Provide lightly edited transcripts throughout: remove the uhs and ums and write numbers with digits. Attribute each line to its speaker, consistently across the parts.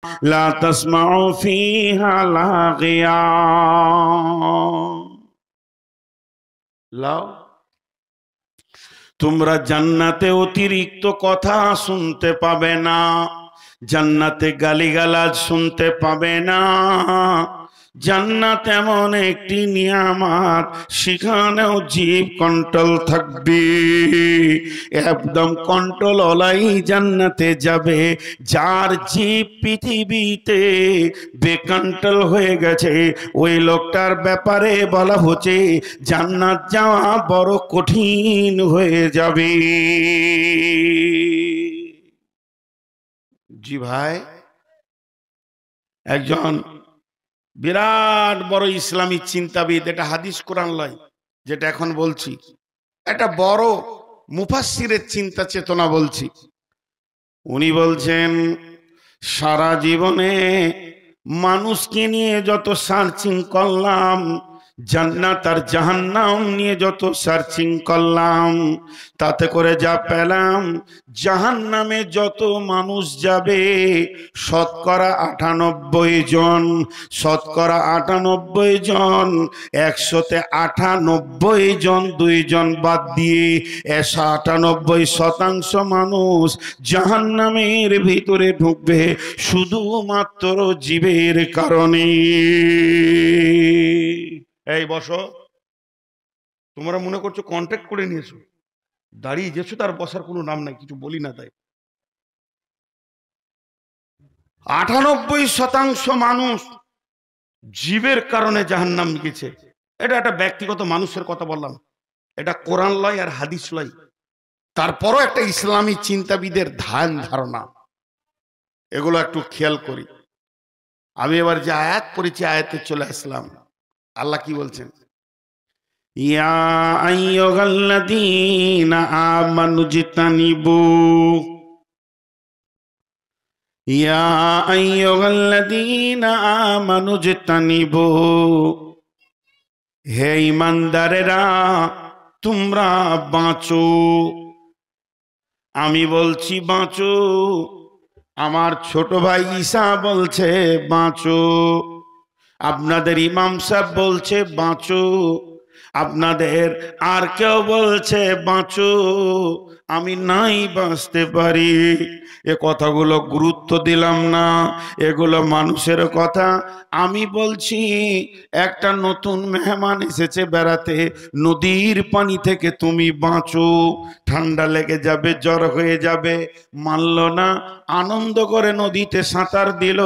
Speaker 1: লা তাসমাউ ফিহা লাগিয়া। লাও, তোমরা জান্নাতে অতিরিক্ত কথা শুনতে পাবে না, জান্নাতে গালিগালাজ শুনতে পাবে না। জান্নাত এমন একটি নিয়ামত, সেখানেও জিভ কন্ট্রোল থাকবে, একদম কন্ট্রোল ওলাই জান্নাতে যাবে। যার জিভ পৃথিবীতে বেকন্ট্রোল হয়ে গেছে, ওই লোকটার ব্যাপারে বলা হচ্ছে জান্নাত যাওয়া বড় কঠিন হয়ে যাবে। জি ভাই, একজন বিরাট বড় ইসলামী চিন্তাবিদ, এটা হাদিস কোরআন লয় যেটা এখন বলছি, একটা বড় মুফাসসিরের চিন্তা চেতনা বলছি। উনি বলছেন সারা জীবনে মানুষকে নিয়ে যত সার্চিং করলাম, জান্নাত আর জাহান্নাম নিয়ে যত সার্চিং করলাম, তাতে করে যা পেলাম জাহান্নামে যত মানুষ যাবে শতকরা 98 জন, শতকরা 98 জন, 100তে 98 জন, 2 জন বাদ দিয়ে 98% মানুষ জাহান্নামের ভিতরে ঢুকবে শুধুমাত্র জীবের কারণে। এই বসো, তোমরা মনে করছো কন্ট্যাক্ট করে নিয়েছো, দাঁড়িয়ে যেছো, তার বসার কোনো নাম নাই, কিছু বলি না তাই। 98% মানুষ জীবের কারণে জাহান্নাম গেছে। এটা একটা ব্যক্তিগত মানুষের কথা বললাম, এটা কোরআন লয় আর হাদিস লয়। তারপরও একটা ইসলামী চিন্তাবিদের ধ্যান ধারণা, এগুলো একটু খেয়াল করি। আমি এবার যে আয়াত পড়েছি আয়াতে চলে আসলাম। আল্লাহ কি বলছেন? ইয়া আইয়ুহাল্লাযীনা আমানু জিতানিবু, ইয়া আইয়ুহাল্লাযীনা আমানু জিতানিবু, হে ঈমানদারেরা তোমরা বাঁচো। আমি বলছি বাঁচো, আমার ছোট ভাই ঈসা বলছে বাঁচো, আপনাদের ইমাম সাহেব বলছে বাঁচো, আপনাদের আর কেউ বলছে বাঁচো, আমি নাই বাঁচতে পারি। এ কথাগুলো গুরুত্ব দিলাম না, এগুলো মানুষের কথা। আমি বলছি একটা নতুন মেহমান এসেছে বেড়াতে, নদীর পানি থেকে তুমি বাঁচো, ঠান্ডা লেগে যাবে, জ্বর হয়ে যাবে, মানল না, আনন্দ করে নদীতে সাঁতার দিল,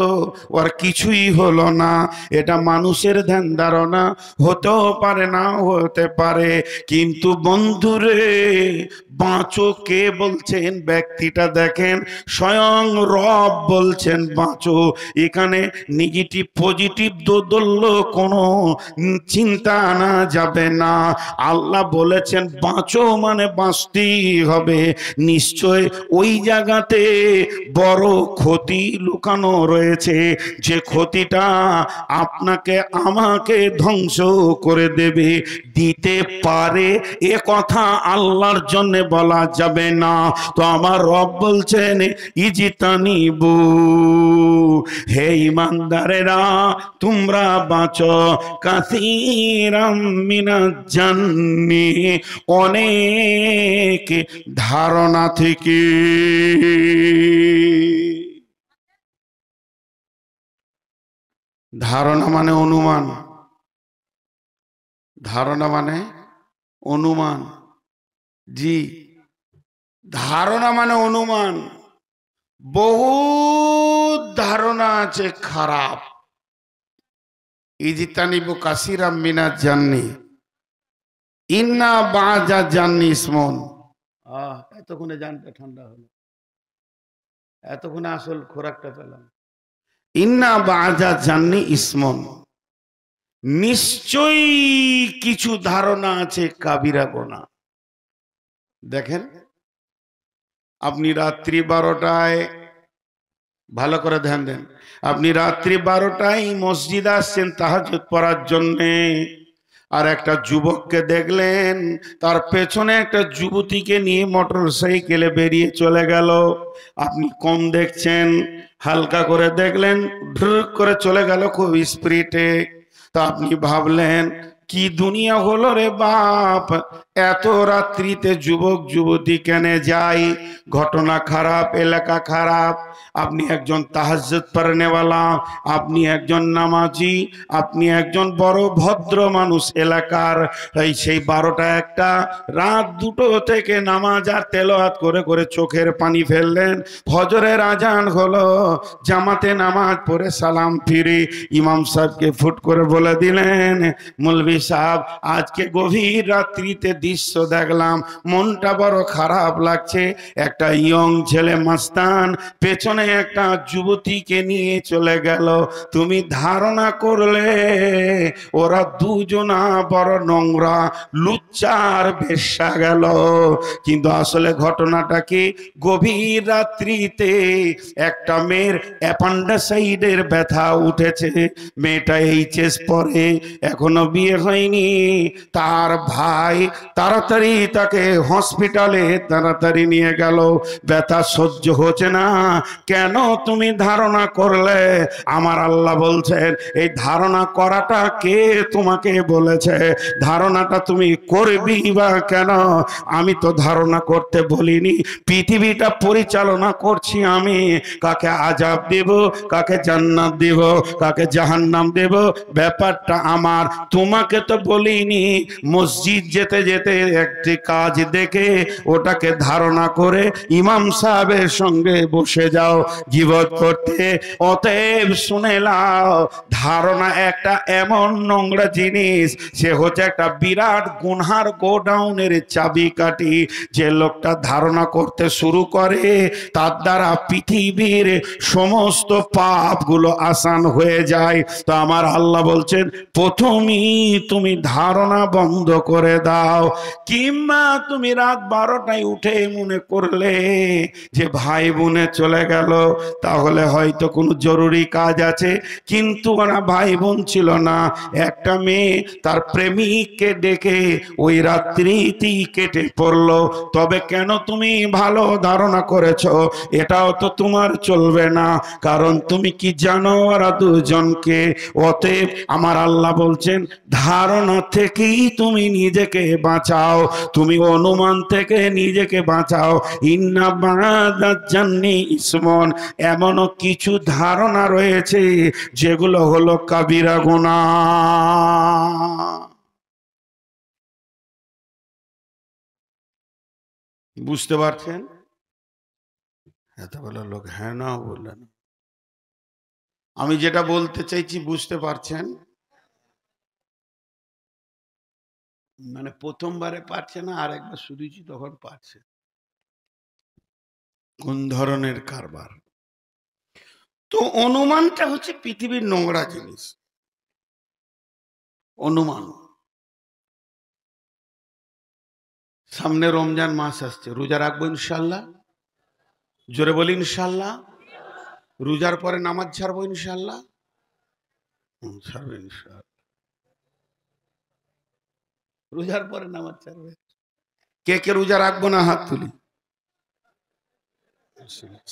Speaker 1: ওর কিছুই হলো না। এটা মানুষের ধ্যান ধারণা, হতেও পারে না হতে পারে, কিন্তু বন্ধুরে বাঁচো কে বলছেন? ব্যক্তিটা দেখেন, স্বয়ং রব বলছেন বাঁচো। এখানে নেগেটিভ পজিটিভ দোদল্য কোনো চিন্তা আনা যাবে না। আল্লাহ বলেছেন বাঁচো মানে বাঁচতেই হবে। নিশ্চয় ওই জায়গাতে বড় ক্ষতি লুকানো রয়েছে, যে ক্ষতিটা আপনাকে আমাকে ধ্বংস করে দেবে, দিতে পারে, এ কথা আল্লাহর জন্য বলা যাবে না। তো আমার রব বলছেন ইজিতানিবু, হে ঈমানদারেরা তোমরা বাঁচো, কাসীরাম মিনাজ জান্নি, অনেক ধারণা থেকে। ধারণা মানে অনুমান, ধারণা মানে অনুমান। জি, ধারণা মানে অনুমান। বহু ধারণা আছে খারাপ। ইজতানিবু কাসীরাম মিনাজ জান্নি ইন্না বা'জা জান্নি ইসমুন। এতক্ষণে জানটা ঠান্ডা হলো, এতক্ষণে আসল খোরাকটা পেলাম। ইন্না বা'জা জান্নি ইসমুন, নিশ্চয়ই কিছু ধারণা আছে কাবিরা গুনাহ। দেখেন, আপনি রাত্রি 12টায়, ভালো করে ধ্যান দেন, আপনি রাত্রি 12টায় মসজিদ আসছেন তাহাজ্জুদ পড়ার জন্যে, আর একটা যুবককে দেখলেন তার পেছনে একটা যুবতীকে নিয়ে মোটর সাইকেলে বেরিয়ে চলে গেল। আপনি কম দেখছেন, হালকা করে দেখলেন, ঢুক করে চলে গেল খুব স্পিডে। তা আপনি ভাবলেন কি দুনিয়া হলো রে বাপ, এত রাত্রিতে যুবক যুবতী কেনে যায়? ঘটনা খারাপ, এলাকা খারাপ। আপনি একজন তাহাজ্জুদ পড়নেওয়ালা, আপনি একজন নামাজি, আপনি একজন বড় ভদ্র মানুষ এলাকার। সেই 12টা 1টা রাত 2টো থেকে নামাজ আর তেলাওয়াত করে করে চোখের পানি ফেললেন। ফজরের আজান হলো, জামাতে নামাজ পড়ে সালাম ফিরে ইমাম সাহেবকে ফুট করে বলে দিলেন, মৌলভী সাহেব আজকে গভীর রাত্রিতে দৃশ্য দেখলাম, মনটা বড় খারাপ লাগছে। একটা ইয়ং ছেলে মাস্তান পেছনে একটা যুবতীকে নিয়ে চলে গেল। তুমি ধারণা করলে ওরা দুজনা বড় নোংরা লুচ্চার বেশ্যা গেল। কিন্তু আসলে ঘটনাটা কি, গভীর রাত্রিতে একটা মেয়ের অ্যাপেন্ডিসাইডের ব্যথা উঠেছে। মেয়েটা এইচএস পড়ে, এখনো বিয়ে হয়নি। তার ভাই তাড়াতাড়ি তাকে হসপিটালে তাড়াতাড়ি নিয়ে গেল। ব্যথা সহ্য হচ্ছে না। কেন তুমি ধারণা করলে? আমার আল্লাহ বলছেন, এই ধারণা করাটা কে তোমাকে বলেছে? ধারণাটা তুমি করবি বা কেন? আমি তো ধারণা করতে বলিনি, পৃথিবীটা পরিচালনা করছি আমি। কাকে আযাব দেব, কাকে জান্নাত দেব, কাকে জাহান্নাম দেব, ব্যাপারটা আমার। তোমাকে তো বলিনি মসজিদ যেতে যেতে একটি কাজ দেখে ওটাকে ধারণা করে ইমাম সাহেবের সঙ্গে বসে যাও গীবত করতে। অতএব শুনে নাও, ধারণা একটা এমন নোংরা জিনিস, সে হচ্ছে একটা বিরাট গুনহার গোডাউনের চাবিকাঠি। যে লোকটা ধারণা করতে শুরু করে, তার দ্বারা পৃথিবীর সমস্ত পাপগুলো আসান হয়ে যায়। তো আমার আল্লাহ বলছেন, প্রথমেই তুমি ধারণা বন্ধ করে দাও। কিংবা তুমি রাত 12টায় উঠে মনে করলে যে ভাই বোনে চলে গেল, তাহলে হয়তো কোনো জরুরি কাজ আছে। কিন্তু ওরা ভাই বোন ছিল না, একটা মেয়ে তার প্রেমিককে ডেকে ওই রাত্রিতেই কেটে পড়লো। তবে কেন তুমি ভালো ধারণা করেছো? এটাও তো তোমার চলবে না, কারণ তুমি কি জানো ওরা দুজনকে। অতএব আমার আল্লাহ বলছেন, ধারণা থেকেই তুমি নিজেকে বাঁচাও, তুমি অনুমান থেকে নিজেকে বাঁচাও। ইন্না বাদাত জান্নি ইসমন, এমনও কিছু ধারণা রয়েছে যেগুলো হলো কাবিরা গুনাহ। বুঝতে পারছেন? এত বড় লোক হ্যাঁ না বললেন। আমি যেটা বলতে চাইছি বুঝতে পারছেন? মানে প্রথমবারে পারছে না, আর একবার শুনেছি তখন পারছে। কোন ধরনের কারবার? তো অনুমানটা হচ্ছে পৃথিবীর নোংরা জিনিস। অনুমান। সামনে রমজান মাস আসছে, রোজা রাখবো ইনশাল্লাহ। জোরে বলি ইনশাল্লাহ। রোজার পরে নামাজ ছাড়বো ইনশাল্লাহ। ছাড়বে ইনশাল্লাহ। রোজার পরে নামাজ ছাড়বে। কে কে রোজা রাখবো না হাত তুলি।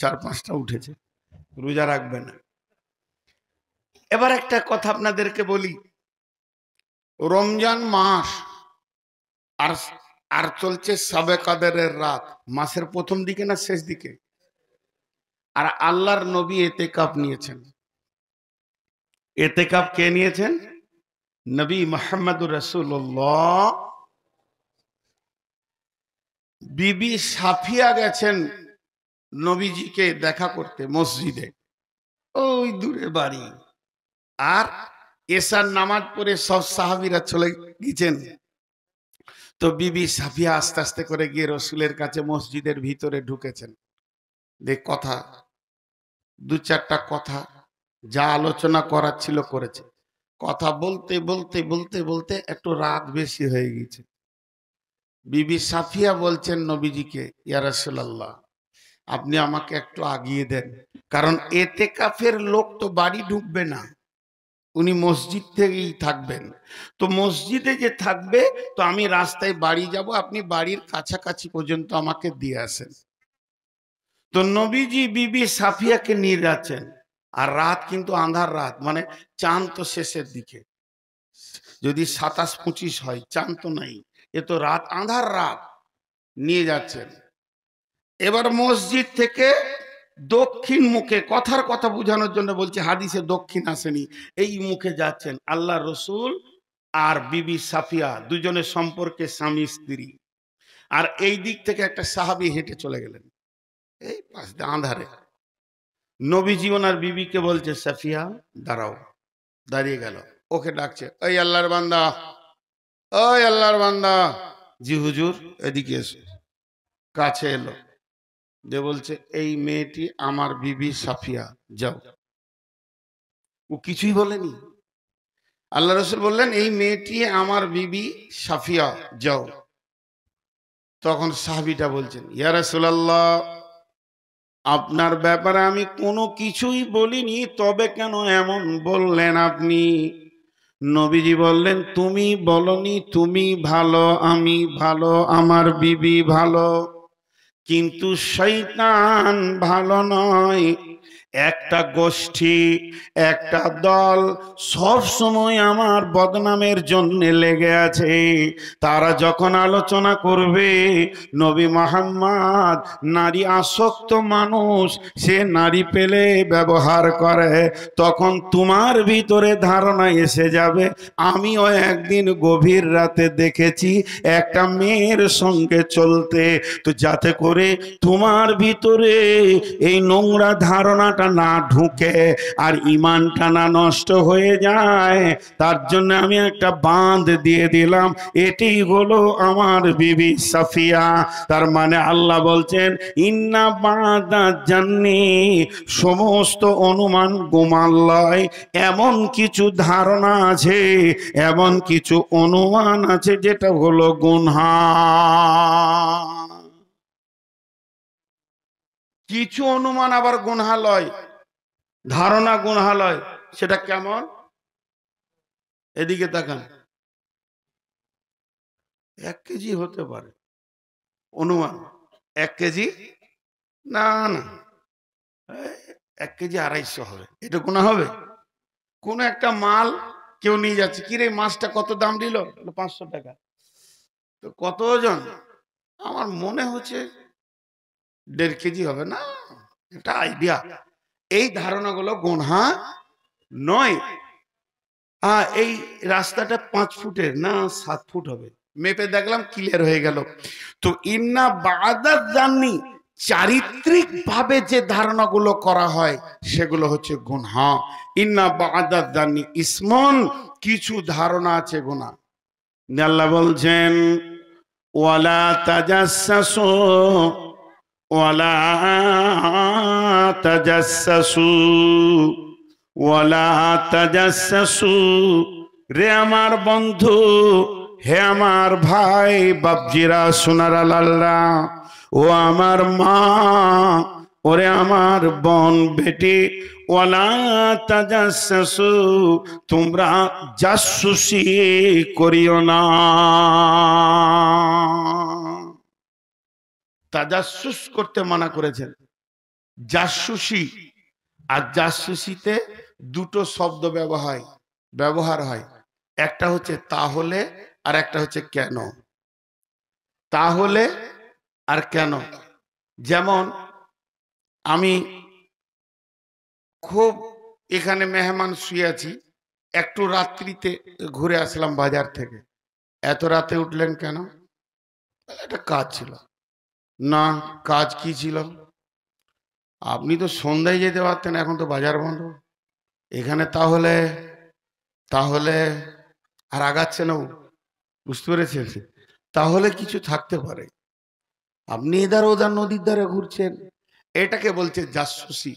Speaker 1: 4-5টা উঠেছে, রোজা রাখবে না। এবার একটা কথা আপনাদেরকে বলি, রমজান মাস আর আর চলছে শবে কদরের রাত। মাসের প্রথম দিকে না শেষ দিকে? আর আল্লাহর নবী এতেকাফ নিয়েছেন। এতেকাফ কে নিয়েছেন? নবী মুহাম্মদুর রাসূলুল্লাহ। বিবি সাফিয়া গেছেন নবীজিকে দেখা করতে মসজিদে, ওই দূরে বাড়ি। আর এশার নামাজ পড়ে সব সাহাবীরা চলে গেছেন। তো বিবি সাফিয়া আস্তে আস্তে করে গিয়ে রসুলের কাছে মসজিদের ভিতরে ঢুকেছেন। দেখ কথা, 2-4টা কথা যা আলোচনা করার ছিল করেছে। কথা বলতে বলতে বলতে বলতে একটু রাত বেশি হয়ে গেছে। বিবি সাফিয়া বলছেন নবীজিকে, ইয়া রাসূলুল্লাহ আপনি আমাকে একটু আগিয়ে দেন, কারণ এতেকাফের লোক তো বাড়ি ঢুকবে না, উনি মসজিদ থেকেই থাকবেন। তো মসজিদে যে থাকবে, তো আমি রাস্তায় বাড়ি যাব, আপনি বাড়ির কাছাকাছি পর্যন্ত আমাকে দিয়ে আসেন। তো নবীজি বিবি সাফিয়াকে নিয়ে যাচ্ছেন, আর রাত কিন্তু আন্ধার রাত, মানে চাঁদ তো শেষের দিকে, যদি 27-25 হয়, চাঁদ তো নাই, এ তো রাত, আন্ধার রাত, নিয়ে যাচ্ছেন। এবার মসজিদ থেকে দক্ষিণ মুখে, কথার কথা বোঝানোর জন্য বলছে, হাদিসে দক্ষিণ আসেনি, এই মুখে যাচ্ছেন আল্লাহ রসুল আর বিবি সাফিয়া, দুজনের সম্পর্কে স্বামী স্ত্রী। আর এই দিক থেকে একটা সাহাবী হেঁটে চলে গেলেন, এই পাশ দিয়ে আঁধারে। নবীজি ওনার বিবিকে বলছে, সাফিয়া দাঁড়াও। দাঁড়িয়ে গেল, ওকে ডাকছে, ওই আল্লাহর বান্দা, ওই আল্লাহর বান্দা। জি হুজুর, এদিকে এসো। কাছে এলো, যে বলছে, এই মেয়েটি আমার বিবি সাফিয়া, যাও। ও কিছুই বলেনি। আল্লাহ রসুল বললেন, এই মেয়েটি আমার বিবি সাফিয়া, যাও। তখন সাহাবীটা বলছেন, ইয়া রাসূলুল্লাহ, আপনার ব্যাপারে আমি কোনো কিছুই বলিনি, তবে কেন এমন বললেন আপনি? নবীজি বললেন, তুমি বলনি তুমি ভালো, আমি ভালো, আমার বিবি ভালো, কিন্তু শয়তান ভালো নয়। একটা গোষ্ঠী, একটা দল সব সময় আমার বদনামের জন্য লেগে আছে। তারা যখন আলোচনা করবে নবী মুহাম্মদ নারী আসক্ত মানুষ, সে নারী পেলে ব্যবহার করে, তখন তোমার ভিতরে ধারণা এসে যাবে, আমিও একদিন গভীর রাতে দেখেছি একটা মেয়ের সঙ্গে চলতে। তো যাতে করে তোমার ভিতরে এই নোংরা ধারণাটা না ঢুকে আর ঈমানটা না নষ্ট হয়ে যায়, তার জন্য আমি একটা বাঁধ দিয়ে দিলাম, এটাই হলো আমার বিবি সাফিয়া। তার মানে আল্লাহ বলছেন, ইন্না বাদা জান্নি, সমস্ত অনুমান গোমান লয়, এমন কিছু ধারণা আছে, এমন কিছু অনুমান আছে, যেটা হলো গুনহার। কিছু অনুমান আবার গুনহালয়, ধারণা গুনহালয়। সেটা কেমন? এদিকে তাকান। 1 কেজি হতে পারে অনুমান, 1 কেজি না, না, 1 কেজি 250 হবে, এটা গুনাহ হবে? কোন একটা মাল কেউ নিয়ে যাচ্ছে, কিরে মাছটা কত দাম দিল? 500 টাকা। তো কত ওজন? আমার মনে হচ্ছে 1.5 কেজি হবে। না, এটা আইডিয়া। এই ধারণাগুলো গুনহা নয়। এই রাস্তাটা 5 ফুটের না 7 ফুট হবে, মেপে দেখলাম, ক্লিয়ার হয়ে গেল। তো ইন্না বাদাত জান্নি, চারিত্রিক ভাবে যে ধারণাগুলো করা হয় সেগুলো হচ্ছে গুনহা। ইন্না বাদাত জান্নি ইসমন, কিছু ধারণা আছে গুনাহ। আল্লাহ বলছেন, ওয়ালা তাজাসসু, ওয়ালা তাজাসসু, ওয়ালা তাজাসসু। রে আমার বন্ধু, হে আমার ভাই বাপজিরা, সোনারা লালরা, ও আমার মা, ওরে আমার বোন বেটি, ওয়ালা তাজাসসু, তোমরা জাসুসি করিও না। তাজাসুস করতে মানা করেছেন। জাসুসি আর জাসুসিতে দুটো শব্দ ব্যবহার হয়। একটা হচ্ছে তাহলে, আর একটা হচ্ছে কেন। তাহলে আর কেন। যেমন আমি খুব এখানে মেহমান শুয়ে আছি, একটু রাত্রিতে ঘুরে আসলাম বাজার থেকে, এত রাতে উঠলেন কেন? একটা কাজ ছিল। না, কাজ কি ছিল? আপনি তো সন্ধ্যায় যেতে পারতেন, এখন তো বাজার বন্ধ। এখানে তাহলে তাহলে আর আগাচ্ছে না, বুঝতে পেরেছেন? তাহলে কিছু থাকতে পারে। আপনি এধার ওধার নদীর ধারে ঘুরছেন, এটাকে বলছে জাসুসি।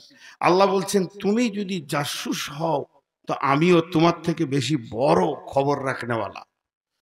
Speaker 1: আল্লাহ বলছেন, তুমি যদি জাসুস হও তো আমিও তোমার থেকে বেশি বড় খবর রাখনেওয়ালা।